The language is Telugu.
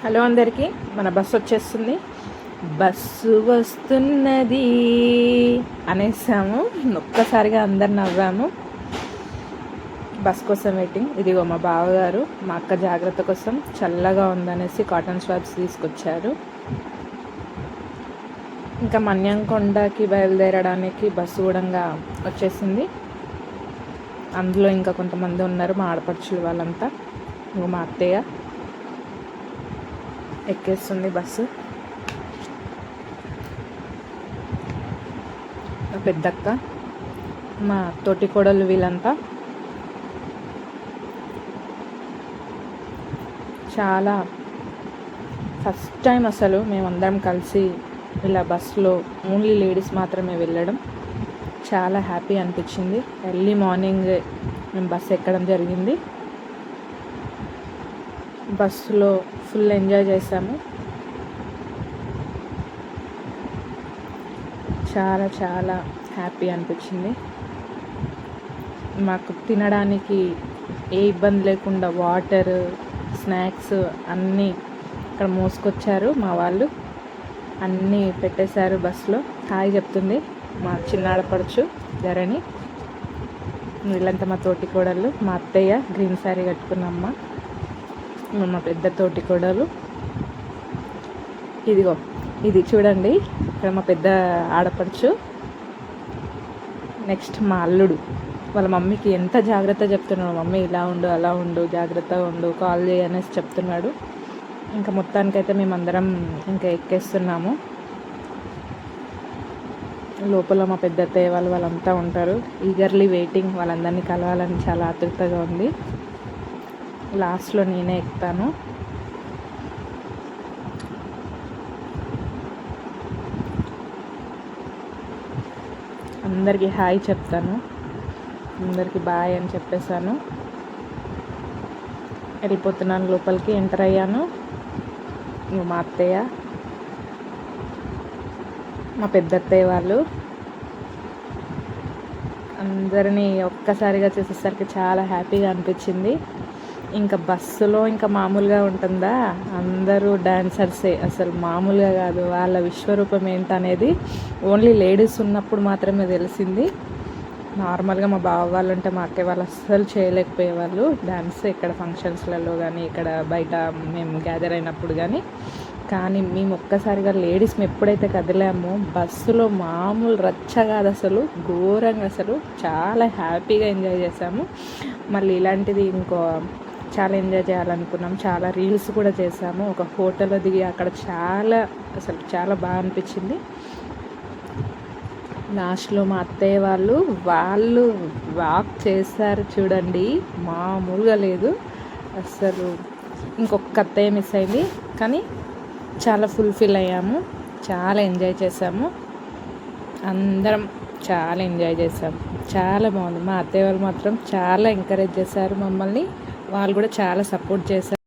హలో అందరికీ, మన బస్సు వచ్చేస్తుంది. బస్సు వస్తున్నది అనేసాము. ఒక్కసారిగా అందరు నవ్వాము. బస్ కోసం వెయిటింగ్. ఇదిగో మా బావగారు మా అక్క జాగ్రత్త కోసం చల్లగా ఉందనేసి కాటన్ స్వాబ్స్ తీసుకొచ్చారు. ఇంకా మన్యంకొండకి బయలుదేరడానికి బస్సు కూడా వచ్చేసింది. అందులో ఇంకా కొంతమంది ఉన్నారు, మా ఆడపడుచులు వాళ్ళంతా. మా అత్తయ్య ఎక్కేస్తుంది బస్సు. మా పెద్దక్క, మా తోటి కోడలు వీళ్ళంతా చాలా ఫస్ట్ టైం అసలు మేమందరం కలిసి ఇలా బస్సులో ఓన్లీ లేడీస్ మాత్రమే వెళ్ళడం చాలా హ్యాపీ అనిపించింది. ఎర్లీ మార్నింగ్ మేము బస్సు ఎక్కడం జరిగింది. బస్సులో ఫుల్ ఎంజాయ్ చేసాము. చాలా చాలా హ్యాపీ అనిపించింది. మాకు తినడానికి ఏ ఇబ్బంది లేకుండా వాటర్, స్నాక్స్ అన్నీ ఇక్కడ మోసుకొచ్చారు మా వాళ్ళు. అన్నీ పెట్టేశారు బస్సులో. హాయ్ చెప్తుంది మా చిన్నాడపడుచు ధరణి. వీళ్ళంతా మా తోటి కోడళ్ళు. మా అత్తయ్య గ్రీన్ శారీ కట్టుకున్నమ్మ, మా పెద్ద తోటి కోడలు. ఇదిగో ఇది చూడండి, ఇక్కడ మా పెద్ద ఆడపడుచు. నెక్స్ట్ మా అల్లుడు. వాళ్ళ మమ్మీకి ఎంత జాగ్రత్త చెప్తున్నాడు, మమ్మీ ఇలా ఉండు, అలా ఉండు, జాగ్రత్తగా ఉండు, కాల్ చేయి అనేసి చెప్తున్నాడు. ఇంకా మొత్తానికైతే మేమందరం ఇంకా ఎక్కేస్తున్నాము. లోపల మా పెద్ద అత్తయ్య వాళ్ళంతా ఉంటారు. ఈగర్లీ వెయిటింగ్, వాళ్ళందరినీ కలవాలని చాలా ఆతృతగా ఉంది. లాస్ట్లో నేనే ఎక్కుతాను. అందరికీ హాయ్ చెప్తాను, అందరికీ బాయ్ అని చెప్పేశాను. వెళ్ళిపోతున్నాను లోపలికి. ఎంటర్ అయ్యాను. మా అత్తయ్య, మా పెద్ద అత్తయ్య వాళ్ళు అందరినీ ఒక్కసారిగా చూసేసరికి చాలా హ్యాపీగా అనిపించింది. ఇంకా బస్సులో ఇంకా మామూలుగా ఉంటుందా, అందరూ డాన్సర్సే, అసలు మామూలుగా కాదు. వాళ్ళ విశ్వరూపం ఏంటనేది ఓన్లీ లేడీస్ ఉన్నప్పుడు మాత్రమే తెలిసింది. నార్మల్గా మా బావ వాళ్ళు ఉంటే మా అక్కయ్య వాళ్ళు అస్సలు చేయలేకపోయేవాళ్ళు డాన్స్, ఇక్కడ ఫంక్షన్స్లలో కానీ ఇక్కడ బయట మేము గ్యాదర్ అయినప్పుడు కానీ మేము ఒక్కసారిగా లేడీస్ ఎప్పుడైతే కదిలామో బస్సులో మామూలు రచ్చ కాదు, అసలు ఘోరంగా, అసలు చాలా హ్యాపీగా ఎంజాయ్ చేసాము. మళ్ళీ ఇలాంటిది ఇంకో చాలా ఎంజాయ్ చేయాలనుకున్నాం. చాలా రీల్స్ కూడా చేసాము. ఒక హోటల్లో దిగి అక్కడ అసలు చాలా బాగా అనిపించింది. లాస్ట్లో మా అత్తయ్య వాళ్ళు వాక్ చేశారు చూడండి, మామూలుగా లేదు అసలు. ఇంకొక అత్తయ్య మిస్ అయింది, కానీ చాలా ఫుల్ఫిల్ అయ్యాము. చాలా ఎంజాయ్ చేసాము. అందరం చాలా ఎంజాయ్ చేసాము. చాలా బాగుంది. మా అత్తయ్య వాళ్ళు మాత్రం చాలా ఎంకరేజ్ చేశారు మమ్మల్ని. వాళ్ళు కూడా చాలా సపోర్ట్ చేశారు.